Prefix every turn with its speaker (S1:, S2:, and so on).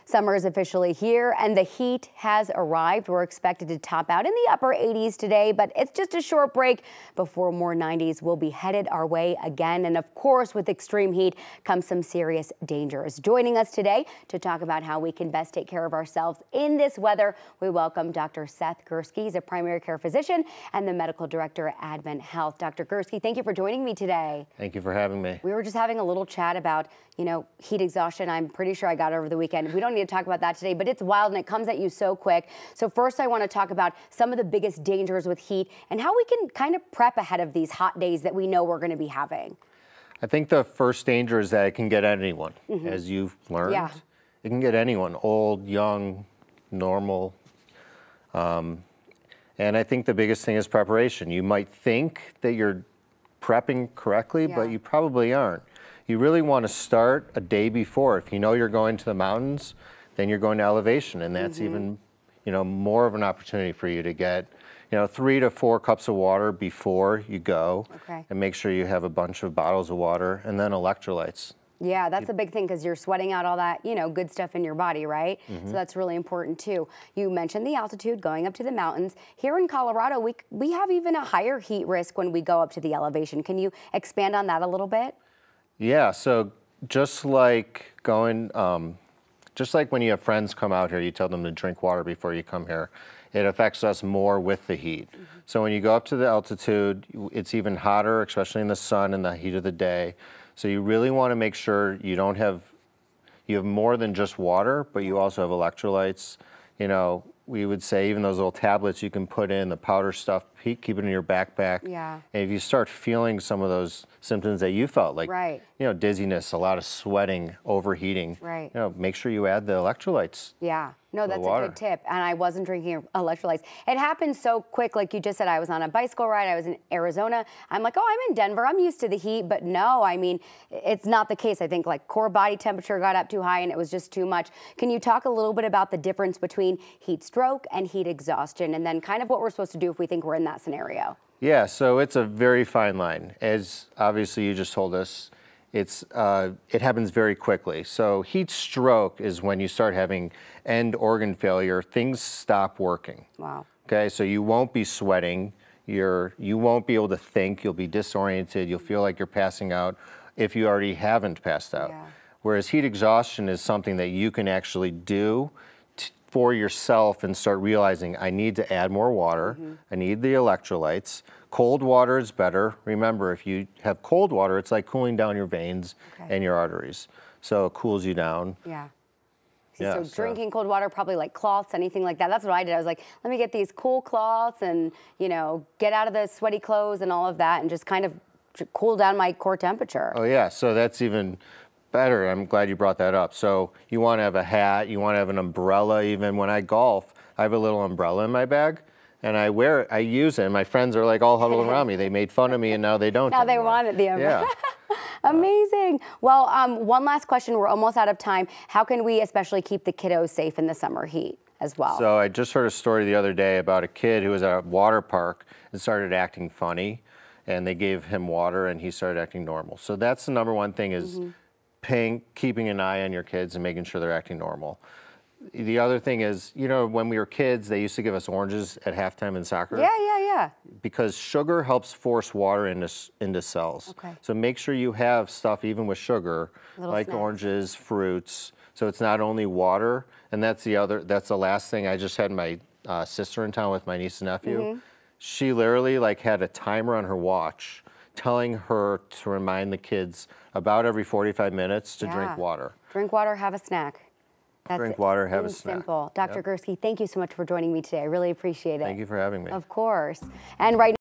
S1: Summer is officially here and the heat has arrived. We're expected to top out in the upper 80s today, but it's just a short break before more 90s will be headed our way again. And of course, with extreme heat comes some serious dangers. Joining us today to talk about how we can best take care of ourselves in this weather, we welcome Dr. Seth Gursky. He's a primary care physician and the medical director at Advent Health. Dr. Gursky, thank you for joining me today.
S2: Thank you for having me.
S1: We were just having a little chat about, heat exhaustion. I'm pretty sure I got it over the weekend. We don't need to talk about that today, but it's wild and it comes at you so quick. So first I want to talk about some of the biggest dangers with heat and how we can kind of prep ahead of these hot days that we know we're going to be having.
S2: I think the first danger is that it can get anyone, as you've learned.
S1: Yeah.
S2: It can get anyone, old, young, normal. And I think the biggest thing is preparation. You might think that you're prepping correctly, but you probably aren't. You really want to start a day before. If you know you're going to the mountains, then you're going to elevation, and that's even, more of an opportunity for you to get, 3 to 4 cups of water before you go, and make sure you have a bunch of bottles of water, and then electrolytes.
S1: Yeah, that's a big thing because you're sweating out all that, good stuff in your body, right? So that's really important too. You mentioned the altitude, going up to the mountains. Here in Colorado, we have even a higher heat risk when we go up to the elevation. Can you expand on that a little bit?
S2: Yeah, so just like when you have friends come out here, you tell them to drink water before you come here. It affects us more with the heat. So when you go up to the altitude, it's even hotter, especially in the sun and the heat of the day. So you really want to make sure you have more than just water, but you also have electrolytes. We would say even those little tablets you can put in, the powder stuff, keep it in your backpack.
S1: Yeah.
S2: And if you start feeling some of those symptoms that you felt, like dizziness, a lot of sweating, overheating, make sure you add the electrolytes.
S1: Yeah. No, that's a good tip. And I wasn't drinking electrolytes. It happened so quick. Like you just said, I was on a bicycle ride. I was in Arizona. I'm like, oh, I'm in Denver. I'm used to the heat. But no, I mean, it's not the case. I think like core body temperature got up too high and it was just too much. Can you talk a little bit about the difference between heat stroke and heat exhaustion, and then kind of what we're supposed to do if we think we're in that scenario?
S2: Yeah, so it's a very fine line. As obviously you just told us, it happens very quickly. So heat stroke is when you start having end organ failure, things stop working.
S1: Wow.
S2: Okay, so you won't be sweating, you won't be able to think, you'll be disoriented, you'll feel like you're passing out if you already haven't passed out.
S1: Yeah.
S2: Whereas heat exhaustion is something that you can actually do for yourself and start realizing, I need to add more water, I need the electrolytes. Cold water is better. Remember, if you have cold water, it's like cooling down your veins and your arteries. So it cools you down.
S1: Yeah. So drinking cold water, probably like cloths, anything like that. That's what I did. I was like, let me get these cool cloths and, get out of the sweaty clothes and all of that and just kind of cool down my core temperature.
S2: Oh yeah, so that's even better. I'm glad you brought that up. So you want to have a hat, you want to have an umbrella. Even when I golf, I have a little umbrella in my bag. And I wear it, I use it, and my friends are like all huddled around me. They made fun of me, and now they don't
S1: Now
S2: anymore.
S1: they want it, the umbrella.
S2: Yeah.
S1: Amazing. Well, one last question. We're almost out of time. How can we especially keep the kiddos safe in the summer heat as well?
S2: So I just heard a story the other day about a kid who was at a water park and started acting funny, and they gave him water, and he started acting normal. So that's the number one thing is keeping an eye on your kids and making sure they're acting normal. The other thing is, when we were kids, they used to give us oranges at halftime in soccer.
S1: Yeah.
S2: Because sugar helps force water into cells. So make sure you have stuff, even with sugar, like oranges, fruits. So it's not only water. And that's the last thing. I just had my sister in town with my niece and nephew. She literally had a timer on her watch telling her to remind the kids about every 45 minutes to drink water.
S1: Drink water, have a snack.
S2: Drink water, have a snack.
S1: Simple. Dr. Gursky, thank you so much for joining me today. I really appreciate it.
S2: Thank you for having me.
S1: Of course. And right